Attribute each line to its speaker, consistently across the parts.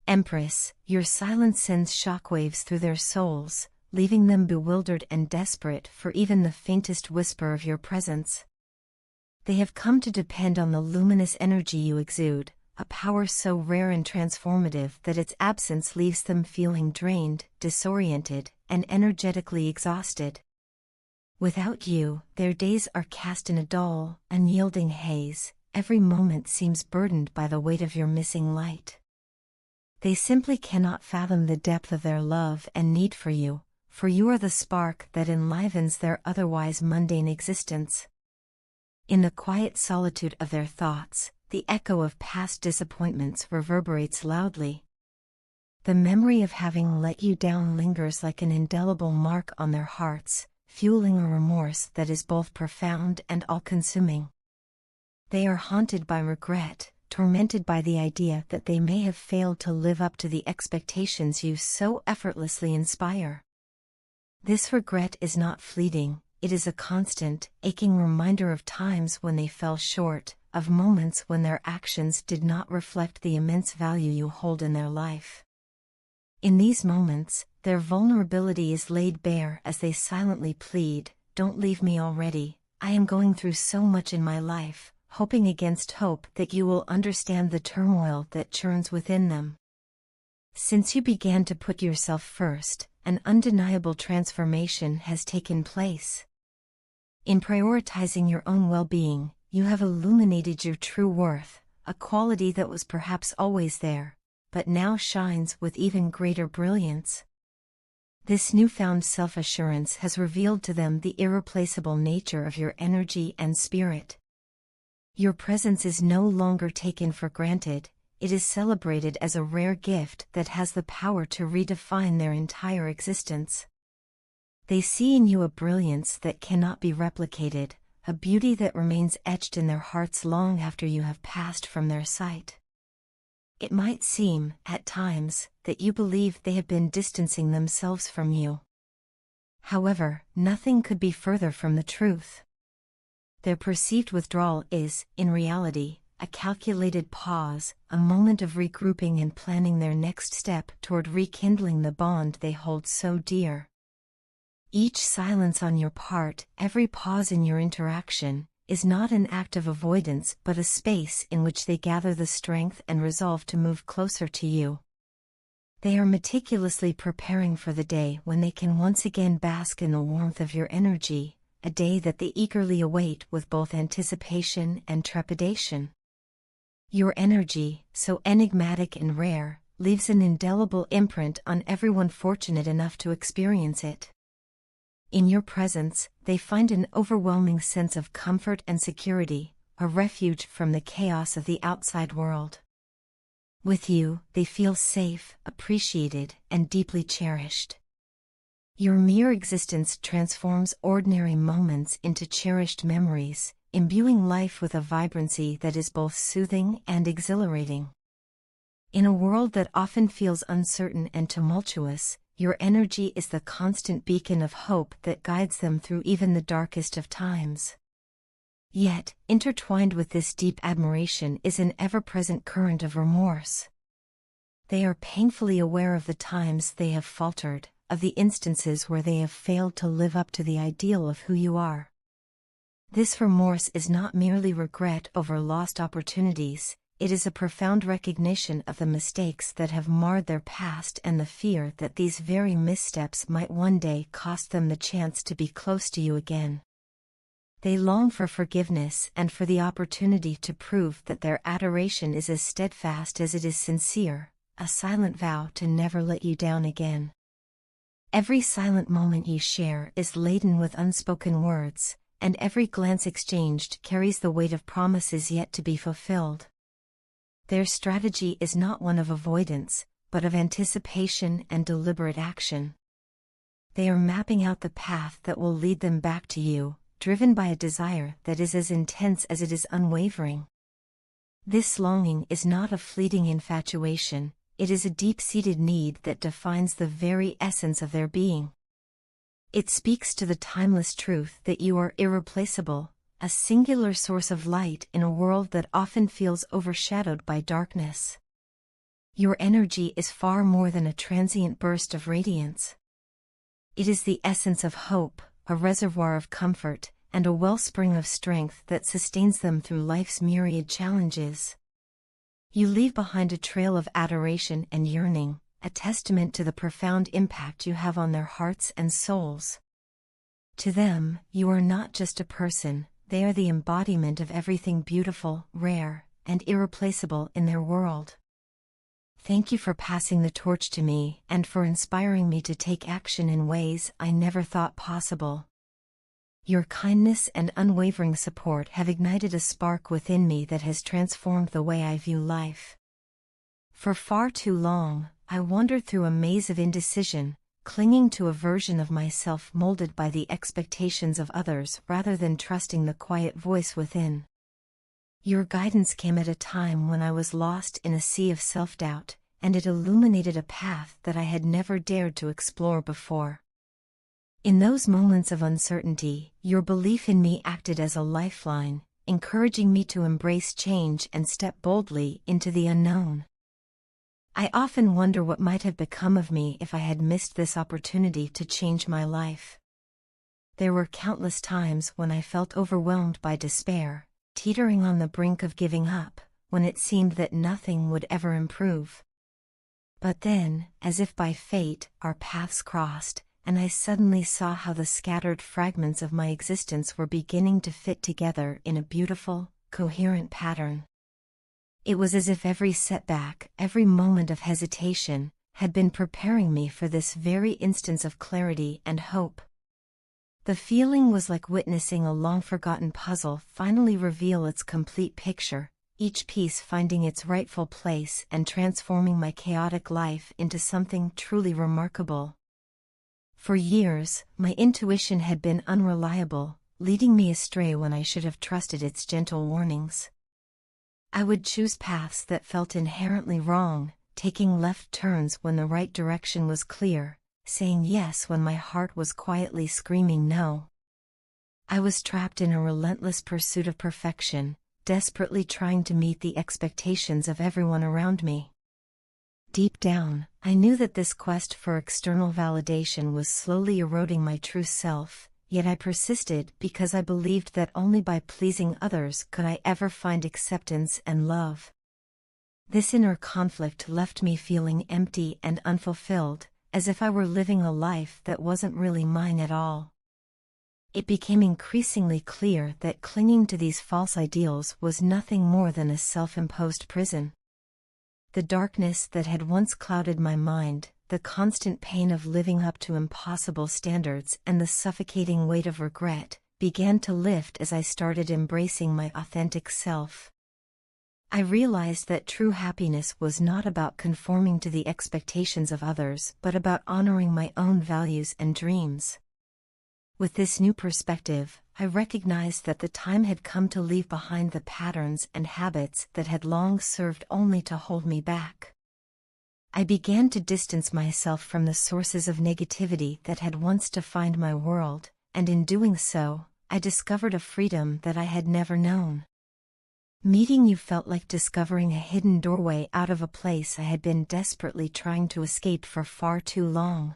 Speaker 1: Empress, your silence sends shockwaves through their souls, leaving them bewildered and desperate for even the faintest whisper of your presence. They have come to depend on the luminous energy you exude, a power so rare and transformative that its absence leaves them feeling drained, disoriented, and energetically exhausted. Without you, their days are cast in a dull, unyielding haze. Every moment seems burdened by the weight of your missing light. They simply cannot fathom the depth of their love and need for you are the spark that enlivens their otherwise mundane existence. In the quiet solitude of their thoughts, the echo of past disappointments reverberates loudly. The memory of having let you down lingers like an indelible mark on their hearts, fueling a remorse that is both profound and all-consuming. They are haunted by regret, tormented by the idea that they may have failed to live up to the expectations you so effortlessly inspire. This regret is not fleeting, it is a constant, aching reminder of times when they fell short, of moments when their actions did not reflect the immense value you hold in their life. In these moments, their vulnerability is laid bare as they silently plead, "Don't leave me already, I am going through so much in my life," hoping against hope that you will understand the turmoil that churns within them. Since you began to put yourself first, an undeniable transformation has taken place. In prioritizing your own well-being, you have illuminated your true worth, a quality that was perhaps always there, but now shines with even greater brilliance. This newfound self-assurance has revealed to them the irreplaceable nature of your energy and spirit. Your presence is no longer taken for granted, it is celebrated as a rare gift that has the power to redefine their entire existence. They see in you a brilliance that cannot be replicated, a beauty that remains etched in their hearts long after you have passed from their sight. It might seem, at times, that you believe they have been distancing themselves from you. However, nothing could be further from the truth. Their perceived withdrawal is, in reality, a calculated pause, a moment of regrouping and planning their next step toward rekindling the bond they hold so dear. Each silence on your part, every pause in your interaction, is not an act of avoidance but a space in which they gather the strength and resolve to move closer to you. They are meticulously preparing for the day when they can once again bask in the warmth of your energy, a day that they eagerly await with both anticipation and trepidation. Your energy, so enigmatic and rare, leaves an indelible imprint on everyone fortunate enough to experience it. In your presence, they find an overwhelming sense of comfort and security, a refuge from the chaos of the outside world. With you, they feel safe, appreciated, and deeply cherished. Your mere existence transforms ordinary moments into cherished memories, imbuing life with a vibrancy that is both soothing and exhilarating. In a world that often feels uncertain and tumultuous, your energy is the constant beacon of hope that guides them through even the darkest of times. Yet, intertwined with this deep admiration is an ever-present current of remorse. They are painfully aware of the times they have faltered, of the instances where they have failed to live up to the ideal of who you are. This remorse is not merely regret over lost opportunities, it is a profound recognition of the mistakes that have marred their past and the fear that these very missteps might one day cost them the chance to be close to you again. They long for forgiveness and for the opportunity to prove that their adoration is as steadfast as it is sincere, a silent vow to never let you down again. Every silent moment you share is laden with unspoken words, and every glance exchanged carries the weight of promises yet to be fulfilled. Their strategy is not one of avoidance, but of anticipation and deliberate action. They are mapping out the path that will lead them back to you, driven by a desire that is as intense as it is unwavering. This longing is not a fleeting infatuation, it is a deep-seated need that defines the very essence of their being. It speaks to the timeless truth that you are irreplaceable, a singular source of light in a world that often feels overshadowed by darkness. Your energy is far more than a transient burst of radiance. It is the essence of hope, a reservoir of comfort, and a wellspring of strength that sustains them through life's myriad challenges. You leave behind a trail of adoration and yearning, a testament to the profound impact you have on their hearts and souls. To them, you are not just a person, they are the embodiment of everything beautiful, rare, and irreplaceable in their world. Thank you for passing the torch to me and for inspiring me to take action in ways I never thought possible. Your kindness and unwavering support have ignited a spark within me that has transformed the way I view life. For far too long, I wandered through a maze of indecision, clinging to a version of myself molded by the expectations of others rather than trusting the quiet voice within. Your guidance came at a time when I was lost in a sea of self-doubt, and it illuminated a path that I had never dared to explore before. In those moments of uncertainty, your belief in me acted as a lifeline, encouraging me to embrace change and step boldly into the unknown. I often wonder what might have become of me if I had missed this opportunity to change my life. There were countless times when I felt overwhelmed by despair, teetering on the brink of giving up, when it seemed that nothing would ever improve. But then, as if by fate, our paths crossed, and I suddenly saw how the scattered fragments of my existence were beginning to fit together in a beautiful, coherent pattern. It was as if every setback, every moment of hesitation, had been preparing me for this very instance of clarity and hope. The feeling was like witnessing a long-forgotten puzzle finally reveal its complete picture, each piece finding its rightful place and transforming my chaotic life into something truly remarkable. For years, my intuition had been unreliable, leading me astray when I should have trusted its gentle warnings. I would choose paths that felt inherently wrong, taking left turns when the right direction was clear, saying yes when my heart was quietly screaming no. I was trapped in a relentless pursuit of perfection, desperately trying to meet the expectations of everyone around me. Deep down, I knew that this quest for external validation was slowly eroding my true self, yet I persisted because I believed that only by pleasing others could I ever find acceptance and love. This inner conflict left me feeling empty and unfulfilled, as if I were living a life that wasn't really mine at all. It became increasingly clear that clinging to these false ideals was nothing more than a self-imposed prison. The darkness that had once clouded my mind, the constant pain of living up to impossible standards and the suffocating weight of regret, began to lift as I started embracing my authentic self. I realized that true happiness was not about conforming to the expectations of others but about honoring my own values and dreams. With this new perspective, I recognized that the time had come to leave behind the patterns and habits that had long served only to hold me back. I began to distance myself from the sources of negativity that had once defined my world, and in doing so, I discovered a freedom that I had never known. Meeting you felt like discovering a hidden doorway out of a place I had been desperately trying to escape for far too long.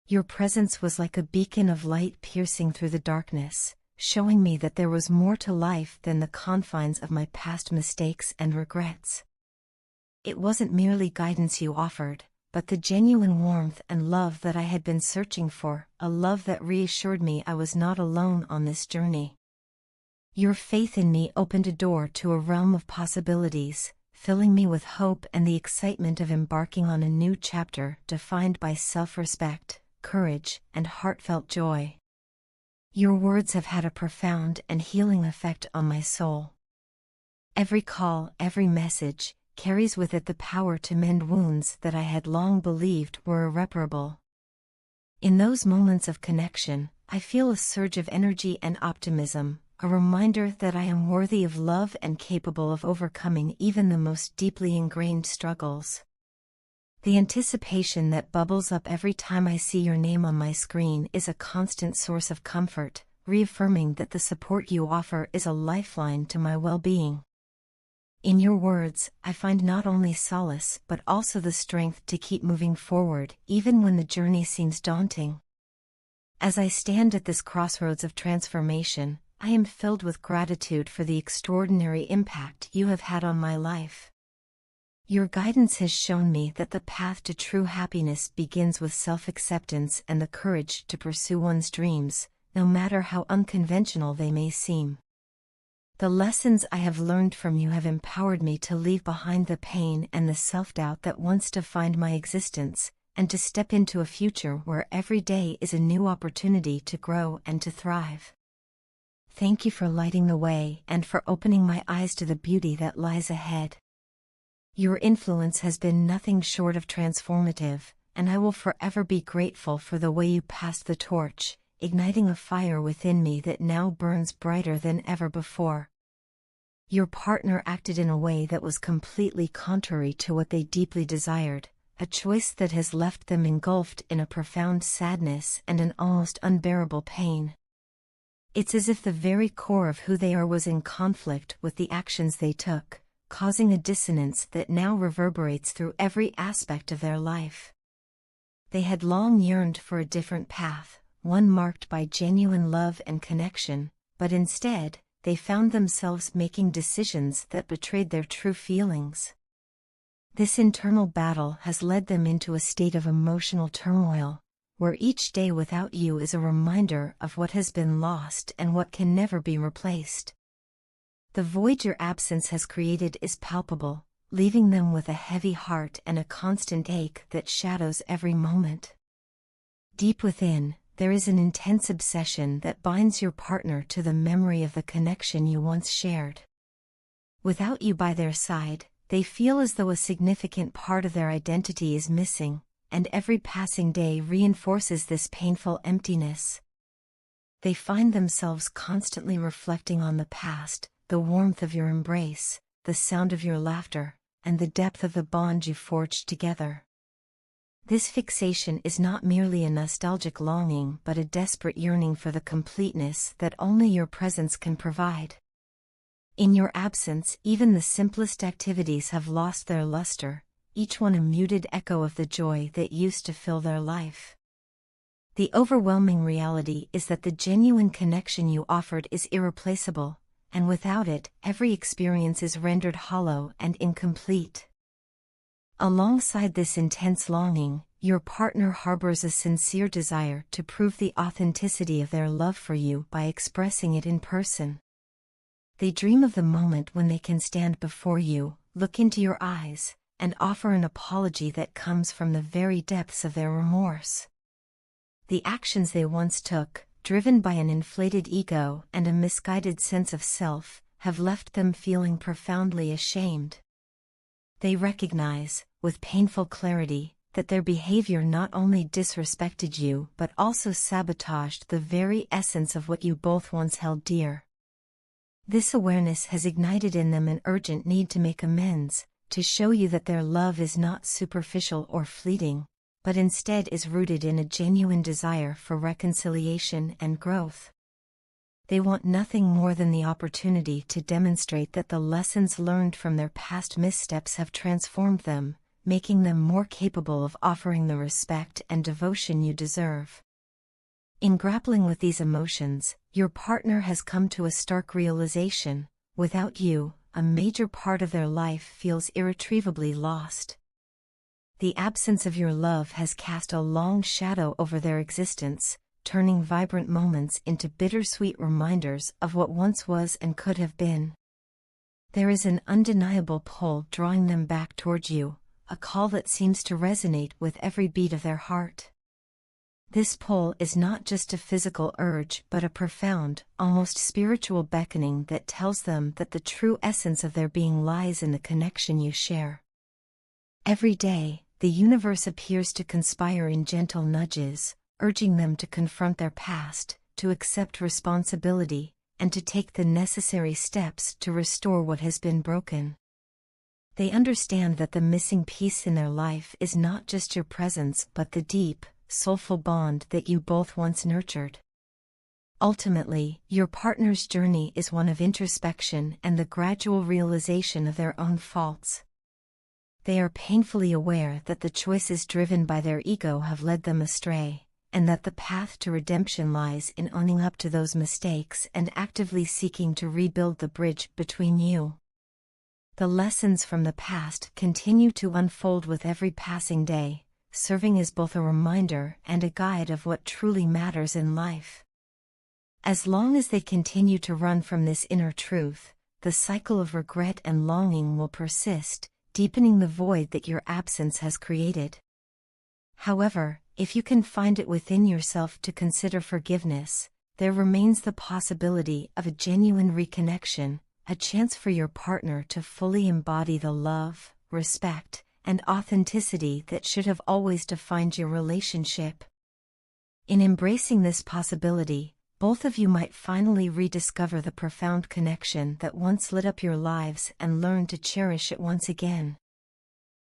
Speaker 1: Your presence was like a beacon of light piercing through the darkness, showing me that there was more to life than the confines of my past mistakes and regrets. It wasn't merely guidance you offered, but the genuine warmth and love that I had been searching for, a love that reassured me I was not alone on this journey. Your faith in me opened a door to a realm of possibilities, filling me with hope and the excitement of embarking on a new chapter defined by self-respect, courage, and heartfelt joy. Your words have had a profound and healing effect on my soul. Every call, every message, carries with it the power to mend wounds that I had long believed were irreparable. In those moments of connection, I feel a surge of energy and optimism, a reminder that I am worthy of love and capable of overcoming even the most deeply ingrained struggles. The anticipation that bubbles up every time I see your name on my screen is a constant source of comfort, reaffirming that the support you offer is a lifeline to my well-being. In your words, I find not only solace but also the strength to keep moving forward even when the journey seems daunting. As I stand at this crossroads of transformation, I am filled with gratitude for the extraordinary impact you have had on my life. Your guidance has shown me that the path to true happiness begins with self-acceptance and the courage to pursue one's dreams, no matter how unconventional they may seem. The lessons I have learned from you have empowered me to leave behind the pain and the self-doubt that once defined my existence, and to step into a future where every day is a new opportunity to grow and to thrive. Thank you for lighting the way and for opening my eyes to the beauty that lies ahead. Your influence has been nothing short of transformative, and I will forever be grateful for the way you passed the torch, igniting a fire within me that now burns brighter than ever before. Your partner acted in a way that was completely contrary to what they deeply desired, a choice that has left them engulfed in a profound sadness and an almost unbearable pain. It's as if the very core of who they are was in conflict with the actions they took, causing a dissonance that now reverberates through every aspect of their life. They had long yearned for a different path, one marked by genuine love and connection, but instead, they found themselves making decisions that betrayed their true feelings. This internal battle has led them into a state of emotional turmoil, where each day without you is a reminder of what has been lost and what can never be replaced. The void your absence has created is palpable, leaving them with a heavy heart and a constant ache that shadows every moment. Deep within, there is an intense obsession that binds your partner to the memory of the connection you once shared. Without you by their side, they feel as though a significant part of their identity is missing, and every passing day reinforces this painful emptiness. They find themselves constantly reflecting on the past, the warmth of your embrace, the sound of your laughter, and the depth of the bond you forged together. This fixation is not merely a nostalgic longing but a desperate yearning for the completeness that only your presence can provide. In your absence, even the simplest activities have lost their luster, each one a muted echo of the joy that used to fill their life. The overwhelming reality is that the genuine connection you offered is irreplaceable, and without it, every experience is rendered hollow and incomplete. Alongside this intense longing, your partner harbors a sincere desire to prove the authenticity of their love for you by expressing it in person. They dream of the moment when they can stand before you, look into your eyes, and offer an apology that comes from the very depths of their remorse. The actions they once took, driven by an inflated ego and a misguided sense of self, have left them feeling profoundly ashamed. They recognize, with painful clarity, that their behavior not only disrespected you but also sabotaged the very essence of what you both once held dear. This awareness has ignited in them an urgent need to make amends, to show you that their love is not superficial or fleeting, but instead is rooted in a genuine desire for reconciliation and growth. They want nothing more than the opportunity to demonstrate that the lessons learned from their past missteps have transformed them, making them more capable of offering the respect and devotion you deserve. In grappling with these emotions, your partner has come to a stark realization: without you, a major part of their life feels irretrievably lost. The absence of your love has cast a long shadow over their existence, turning vibrant moments into bittersweet reminders of what once was and could have been. There is an undeniable pull drawing them back towards you, a call that seems to resonate with every beat of their heart. This pull is not just a physical urge but a profound, almost spiritual beckoning that tells them that the true essence of their being lies in the connection you share. Every day, the universe appears to conspire in gentle nudges, urging them to confront their past, to accept responsibility, and to take the necessary steps to restore what has been broken. They understand that the missing piece in their life is not just your presence but the deep, soulful bond that you both once nurtured. Ultimately, your partner's journey is one of introspection and the gradual realization of their own faults. They are painfully aware that the choices driven by their ego have led them astray, and that the path to redemption lies in owning up to those mistakes and actively seeking to rebuild the bridge between you. The lessons from the past continue to unfold with every passing day, serving as both a reminder and a guide of what truly matters in life. As long as they continue to run from this inner truth, the cycle of regret and longing will persist, deepening the void that your absence has created. However, if you can find it within yourself to consider forgiveness, there remains the possibility of a genuine reconnection, a chance for your partner to fully embody the love, respect, and authenticity that should have always defined your relationship. In embracing this possibility, both of you might finally rediscover the profound connection that once lit up your lives and learn to cherish it once again.